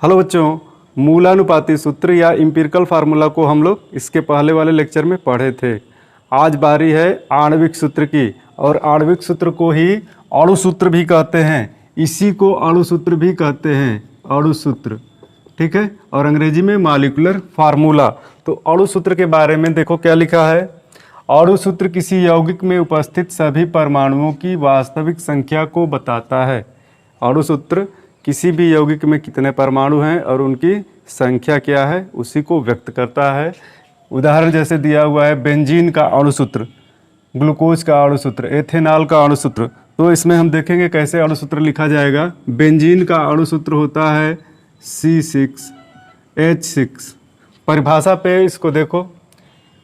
Hello बच्चों, मूलानुपाती सूत्र या इम्पिरिकल फार्मूला को हम लोग इसके पहले वाले लेक्चर में पढ़े थे। आज बारी है आणविक सूत्र की, और आणविक सूत्र को ही अणु सूत्र भी कहते हैं। इसी को अणु सूत्र भी कहते हैं, अणु सूत्र, ठीक है। और अंग्रेजी में मॉलिक्यूलर फार्मूला। तो अणु सूत्र के बारे में देखो क्या लिखा है। अणु सूत्र किसी यौगिक में उपस्थित सभी परमाणुओं की वास्तविक संख्या को बताता है। अणु सूत्र किसी भी यौगिक में कितने परमाणु हैं और उनकी संख्या क्या है उसी को व्यक्त करता है। उदाहरण जैसे दिया हुआ है बेंजीन का अणु सूत्र, ग्लूकोज का अणु सूत्र, एथेनॉल का अणु सूत्र। तो इसमें हम देखेंगे कैसे अणु सूत्र लिखा जाएगा। बेंजीन का अणु सूत्र होता है C6H6। परिभाषा पे इसको देखो,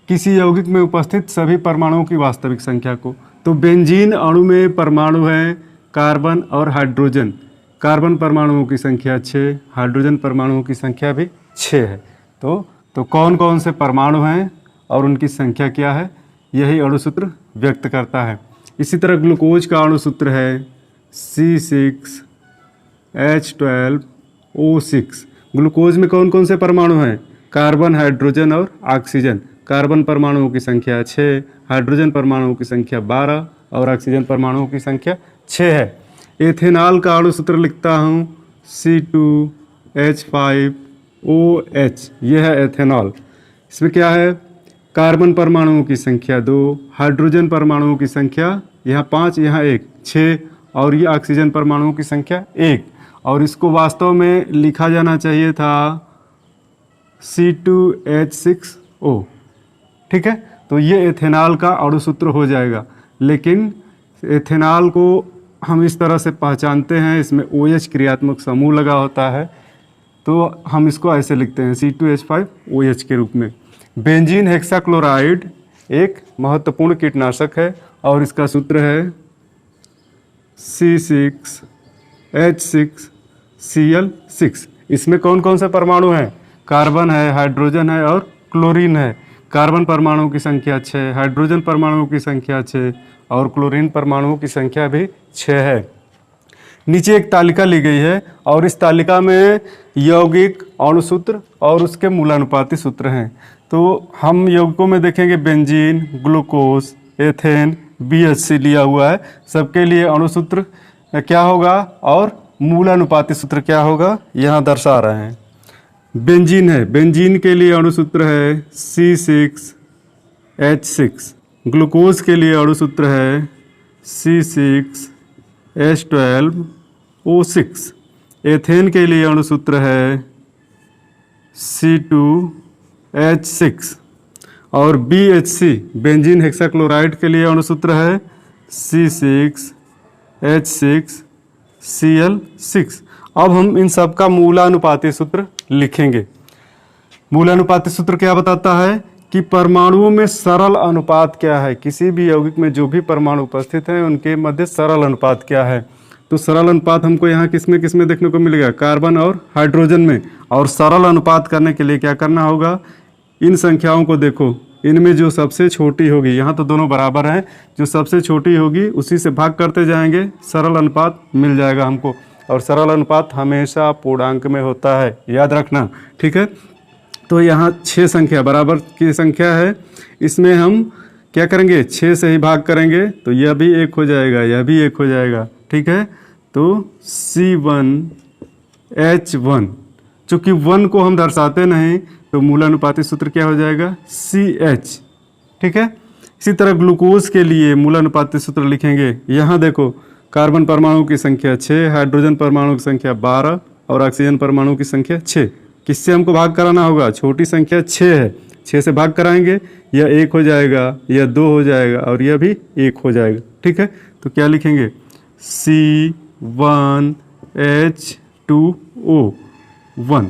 किसी यौगिक में उपस्थित सभी परमाणुओं की वास्तविक संख्या को। तो बेंजीन अणु में परमाणु हैं कार्बन और हाइड्रोजन। कार्बन परमाणुओं की संख्या 6, हाइड्रोजन परमाणुओं की संख्या भी 6 है। तो कौन कौन से परमाणु हैं और उनकी संख्या क्या है, यही अणु सूत्र व्यक्त करता है। इसी तरह ग्लूकोज का अणु सूत्र है C6H12O6। ग्लूकोज में कौन कौन से परमाणु हैं, कार्बन, हाइड्रोजन और ऑक्सीजन। कार्बन परमाणुओं की संख्या 6, हाइड्रोजन परमाणुओं की संख्या 12 और ऑक्सीजन परमाणुओं की संख्या 6 है। एथेनॉल का अणु सूत्र लिखता हूँ C2H5OH, यह है एथेनॉल। इसमें क्या है, कार्बन परमाणुओं की संख्या 2, हाइड्रोजन परमाणुओं की संख्या यहाँ 5, यहाँ 1, 6 और ये ऑक्सीजन परमाणुओं की संख्या 1। और इसको वास्तव में लिखा जाना चाहिए था C2H6O, ठीक है। तो ये एथेनॉल का अणु सूत्र हो जाएगा। लेकिन एथेनॉल को हम इस तरह से पहचानते हैं, इसमें OH क्रियात्मक समूह लगा होता है, तो हम इसको ऐसे लिखते हैं C2H5OH के रूप में। बेंजीन हेक्साक्लोराइड एक महत्वपूर्ण कीटनाशक है और इसका सूत्र है C6H6Cl6। इसमें कौन कौन से परमाणु हैं, कार्बन है, हाइड्रोजन है और क्लोरीन है। कार्बन परमाणुओं की संख्या 6, हाइड्रोजन परमाणुओं की संख्या 6 और क्लोरीन परमाणुओं की संख्या भी 6 है। नीचे एक तालिका ली गई है और इस तालिका में यौगिक, अणु सूत्र और उसके मूलानुपाती सूत्र हैं। तो हम यौगिकों में देखेंगे बेंजीन, ग्लूकोज, एथेन, BHC लिया हुआ है। सबके लिए अणु सूत्र क्या होगा और मूलानुपाती सूत्र क्या होगा, यहाँ दर्शा रहे हैं। बेंजीन है, बेंजीन के लिए अणु सूत्र है C6H6। ग्लूकोज के लिए अणु सूत्र है C6H12O6। एथेन के लिए अणु सूत्र है C2H6 और BHC बेंजीन हेक्साक्लोराइड के लिए अणु सूत्र है C6H6Cl6। अब हम इन सब का मूलानुपाती सूत्र लिखेंगे। मूलानुपाती सूत्र क्या बताता है कि परमाणुओं में सरल अनुपात क्या है। किसी भी यौगिक में जो भी परमाणु उपस्थित हैं उनके मध्य सरल अनुपात क्या है। तो सरल अनुपात हमको यहाँ किसमें किसमें देखने को मिलेगा, कार्बन और हाइड्रोजन में। और सरल अनुपात करने के लिए क्या करना होगा, इन संख्याओं को देखो, इनमें जो सबसे छोटी होगी, यहाँ तो दोनों बराबर हैं, जो सबसे छोटी होगी उसी से भाग करते जाएंगे, सरल अनुपात मिल जाएगा हमको। और सरल अनुपात हमेशा पूर्णांक में होता है, याद रखना, ठीक है। तो यहाँ 6 संख्या बराबर की संख्या है, इसमें हम क्या करेंगे, 6 से ही भाग करेंगे तो यह भी 1 हो जाएगा, यह भी 1 हो जाएगा, ठीक है। तो C1H1, चूँकि 1 को हम दर्शाते नहीं तो मूलानुपाती सूत्र क्या हो जाएगा, CH, ठीक है। इसी तरह ग्लूकोज के लिए मूलानुपाती सूत्र लिखेंगे। यहाँ देखो, कार्बन परमाणु की संख्या 6, हाइड्रोजन परमाणु की संख्या 12 और ऑक्सीजन परमाणु की संख्या 6। किससे हमको भाग कराना होगा, छोटी संख्या 6 है, 6 से भाग कराएंगे, यह 1 हो जाएगा, यह 2 हो जाएगा और यह भी 1 हो जाएगा, ठीक है। तो क्या लिखेंगे, C1H2O1।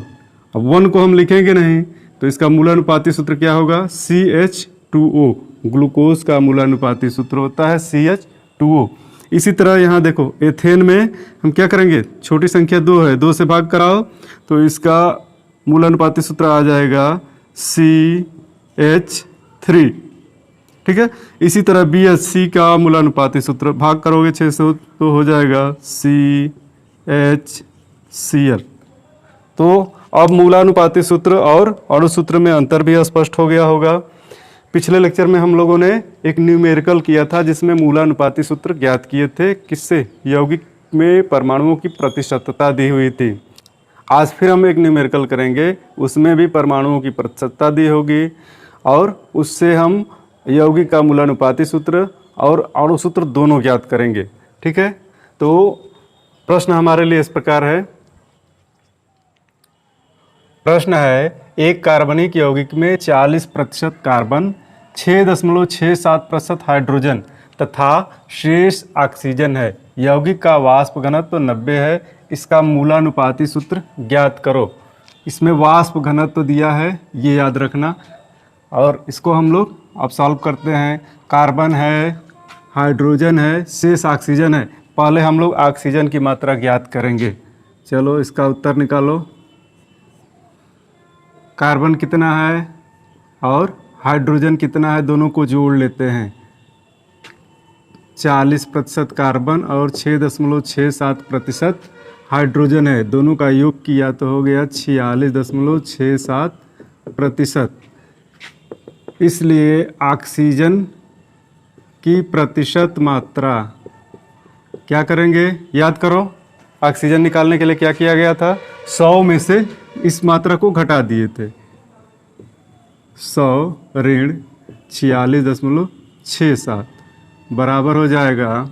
अब 1 को हम लिखेंगे नहीं तो इसका मूलानुपाती सूत्र क्या होगा, CH2O। ग्लूकोज का मूलानुपाती सूत्र होता है CH2O। इसी तरह यहाँ देखो, एथेन में हम क्या करेंगे, छोटी संख्या 2 है, 2 से भाग कराओ तो इसका मूलानुपाती सूत्र आ जाएगा CH3, ठीक है। इसी तरह BHC का मूलानुपाती सूत्र भाग करोगे 6 से तो हो जाएगा CHCl, तो अब मूलानुपाती सूत्र और अणु सूत्र में अंतर भी स्पष्ट हो गया होगा। पिछले लेक्चर में हम लोगों ने एक न्यूमेरिकल किया था जिसमें मूलानुपाती सूत्र ज्ञात किए थे, किससे? यौगिक में परमाणुओं की प्रतिशतता दी हुई थी। आज फिर हम एक न्यूमेरिकल करेंगे, उसमें भी परमाणुओं की प्रतिशतता दी होगी और उससे हम यौगिक का मूलानुपाती सूत्र और अणु सूत्र दोनों ज्ञात करेंगे। ठीक है, तो प्रश्न हमारे लिए इस प्रकार है। प्रश्न है, एक कार्बनिक यौगिक में 40% कार्बन, 6.67% हाइड्रोजन तथा शेष ऑक्सीजन है। यौगिक का वाष्प घनत्व 90 है। इसका मूलानुपाती सूत्र ज्ञात करो। इसमें वाष्प घनत्व दिया है, ये याद रखना, और इसको हम लोग अब सॉल्व करते हैं। कार्बन है, हाइड्रोजन है, शेष ऑक्सीजन है। पहले हम लोग ऑक्सीजन की मात्रा ज्ञात करेंगे। चलो इसका उत्तर निकालो। कार्बन कितना है और हाइड्रोजन कितना है, दोनों को जोड़ लेते हैं। 40% कार्बन और 6.67% हाइड्रोजन है। दोनों का योग किया तो हो गया 46.67%। इसलिए ऑक्सीजन की प्रतिशत मात्रा क्या करेंगे, याद करो। ऑक्सीजन निकालने के लिए क्या किया गया था? 100 में से इस मात्रा को घटा दिए थे। 100 ऋण 46.67 बराबर हो जाएगा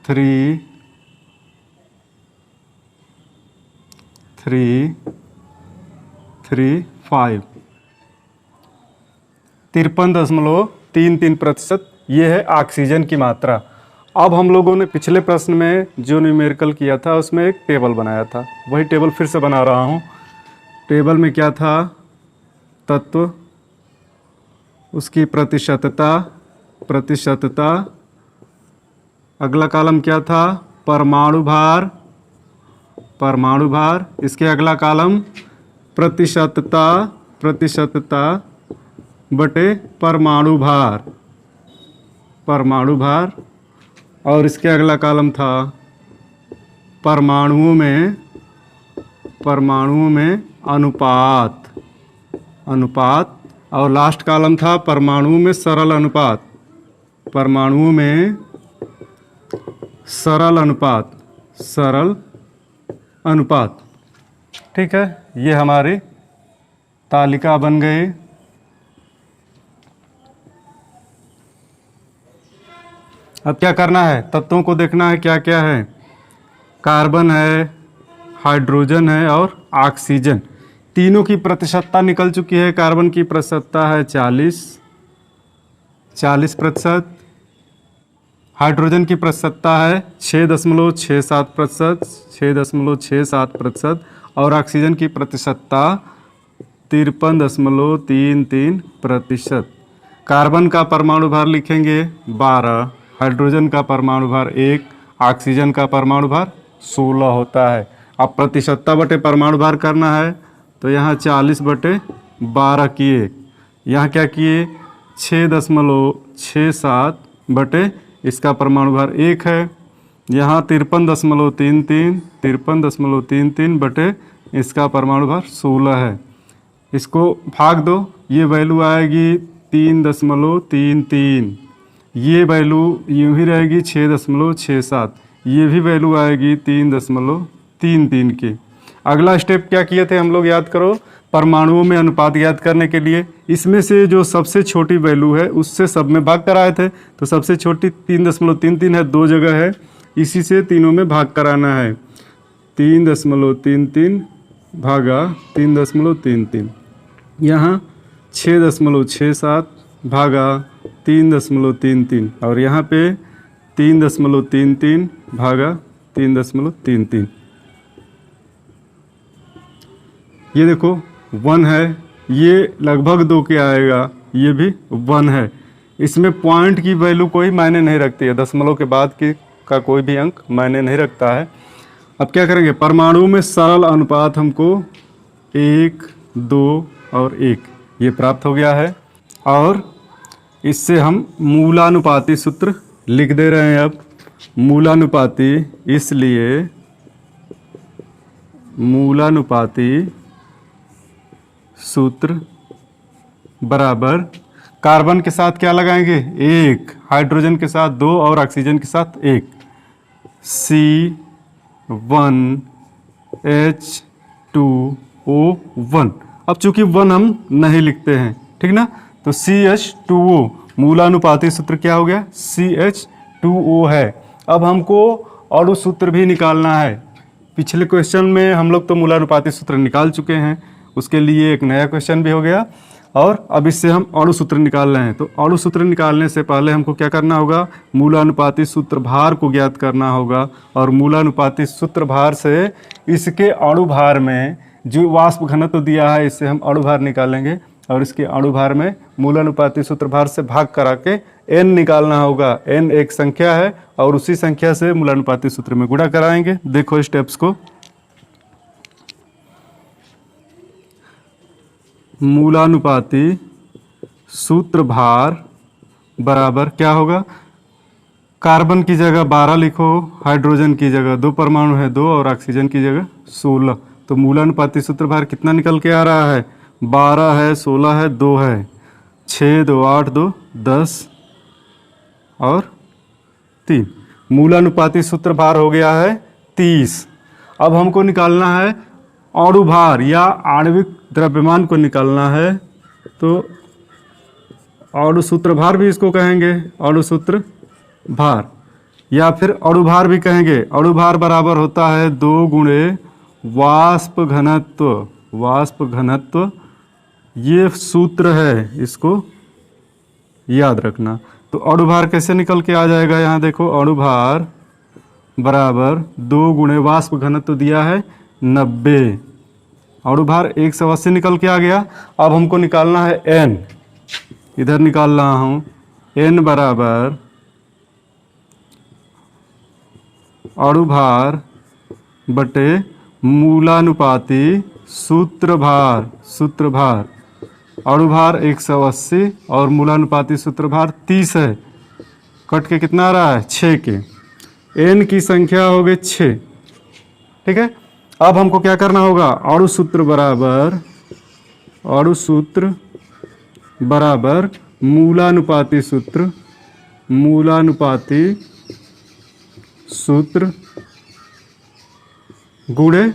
3.335। 53.33%। ये है ऑक्सीजन की मात्रा। अब हम लोगों ने पिछले प्रश्न में जो न्यूमेरिकल किया था उसमें एक टेबल बनाया था, वही टेबल फिर से बना रहा हूँ। टेबल में क्या था? तत्व, उसकी प्रतिशतता। अगला कॉलम क्या था? परमाणु भार। इसके अगला कॉलम प्रतिशतता बटे परमाणु भार। और इसके अगला कॉलम था परमाणुओं में अनुपात। और लास्ट कॉलम था परमाणुओं में सरल अनुपात। ठीक है, ये हमारी तालिका बन गई। अब क्या करना है? तत्वों को देखना है क्या क्या है। कार्बन है, हाइड्रोजन है और ऑक्सीजन। तीनों की प्रतिशतता निकल चुकी है। कार्बन की प्रतिशतता है 40%। हाइड्रोजन की प्रतिशतता है 6.67%। और ऑक्सीजन की प्रतिशतता 53.33%। कार्बन का परमाणु भार लिखेंगे 12, हाइड्रोजन का परमाणु भार 1, ऑक्सीजन का परमाणु भार 16 होता है। अब प्रतिशतता बटे परमाणु भार करना है, तो यहाँ 40/12 किए, यहाँ क्या किए 6.67 बटे इसका परमाणु भार 1 है, यहाँ 53.33 बटे इसका परमाणु भार 16 है। इसको भाग दो, ये वैल्यू आएगी 3.33, ये वैल्यू यूँ ही रहेगी 6.67, ये भी वैल्यू आएगी 3.33 की। अगला स्टेप क्या किए थे हम लोग, याद करो। परमाणुओं में अनुपात याद करने के लिए इसमें से जो सबसे छोटी वैल्यू है उससे सब में भाग कराए थे, तो सबसे छोटी 3.33 है, 2 जगह है, इसी से तीनों में भाग कराना है। 3.33 भागा 3.33, यहाँ 6.67 भागा 3.33 और यहाँ पे 3.33 भागा 3.33। ये देखो 1 है, ये लगभग 2 के आएगा, ये भी 1 है। इसमें पॉइंट की वैल्यू कोई मायने नहीं रखती है, दशमलव के बाद की का कोई भी अंक मायने नहीं रखता है। अब क्या करेंगे, परमाणु में सरल अनुपात हमको 1, 2 और 1 ये प्राप्त हो गया है, और इससे हम मूलानुपाती सूत्र लिख दे रहे हैं। अब मूलानुपाती, इसलिए मूलानुपाती सूत्र बराबर कार्बन के साथ क्या लगाएंगे 1, हाइड्रोजन के साथ 2 और ऑक्सीजन के साथ 1, C1H2O1। अब चूंकि 1 हम नहीं लिखते हैं, ठीक ना, तो CH2O मूलानुपाती सूत्र क्या हो गया CH2O है। अब हमको अणु सूत्र भी निकालना है। पिछले क्वेश्चन में हम लोग तो मूलानुपाती सूत्र निकाल चुके हैं, उसके लिए एक नया क्वेश्चन भी हो गया और अब इससे हम अणु सूत्र निकाल रहे हैं। तो अणु सूत्र निकालने से पहले हमको क्या करना होगा, मूलानुपाती सूत्र भार को ज्ञात करना होगा और मूलानुपाती सूत्र भार से इसके अणु भार में जो वाष्प घनत्व दिया है इससे हम अणु भार निकालेंगे और इसके अणु भार में मूलानुपाती सूत्र भार से भाग करा के n निकालना होगा। n एक संख्या है और उसी संख्या से मूलानुपाती सूत्र में गुणा कराएंगे। देखो स्टेप्स को, मूलानुपाती सूत्र भार बराबर क्या होगा, कार्बन की जगह 12 लिखो, हाइड्रोजन की जगह 2 परमाणु है 2 और ऑक्सीजन की जगह 16। तो मूलानुपाती सूत्र भार कितना निकल के आ रहा है, 12 है 16 है 2 है, 6 2 8 2 10 और 3। मूलानुपाती सूत्र भार हो गया है 30। अब हमको निकालना है अणु भार या आणविक द्रव्यमान को निकालना है। तो अणु सूत्र भार भी इसको कहेंगे, अणु सूत्र भार या फिर अणु भार भी कहेंगे। अणु भार बराबर होता है 2 गुणे वाष्प घनत्व। वाष्प घनत्व ये सूत्र है, इसको याद रखना। तो अणु भार कैसे निकल के आ जाएगा, यहाँ देखो अणु भार बराबर 2 गुणे वाष्प घनत्व दिया है 90, अणु भार 180 निकल के आ गया। अब हमको निकालना है n, इधर निकाल रहा हूँ, n बराबर अणु भार बटे मूलानुपाती सूत्र भार। सूत्र भार अणु भार 180 और मूलानुपाती सूत्र भार 30 है, कट के कितना आ रहा है 6 के, n की संख्या हो गई 6, ठीक है। अब हमको क्या करना होगा, अणु सूत्र बराबर अणु सूत्र बराबर मूलानुपाती सूत्र, मूलानुपाती सूत्र गुणे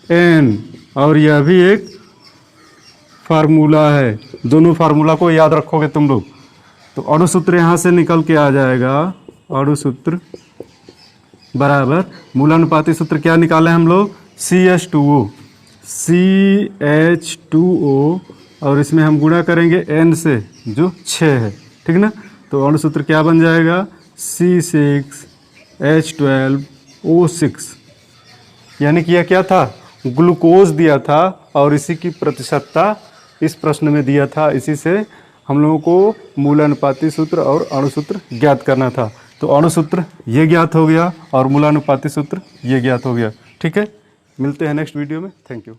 n, और यह भी एक फार्मूला है। दोनों फार्मूला को याद रखोगे तुम लोग। तो अणु सूत्र यहाँ से निकल के आ जाएगा, अणु सूत्र बराबर मूलानुपाती सूत्र क्या निकाले हम लोग CH2O, CH2O और इसमें हम गुणा करेंगे n से जो 6 है, ठीक ना। तो अणु सूत्र क्या बन जाएगा C6H12O6, यानी कि यह क्या था, ग्लूकोज दिया था और इसी की प्रतिशतता इस प्रश्न में दिया था। इसी से हम लोगों को मूलानुपाती सूत्र और अणु सूत्र ज्ञात करना था। तो अणु सूत्र ये ज्ञात हो गया और मूलानुपाती सूत्र ये ज्ञात हो गया, ठीक है। मिलते हैं नेक्स्ट वीडियो में, थैंक यू।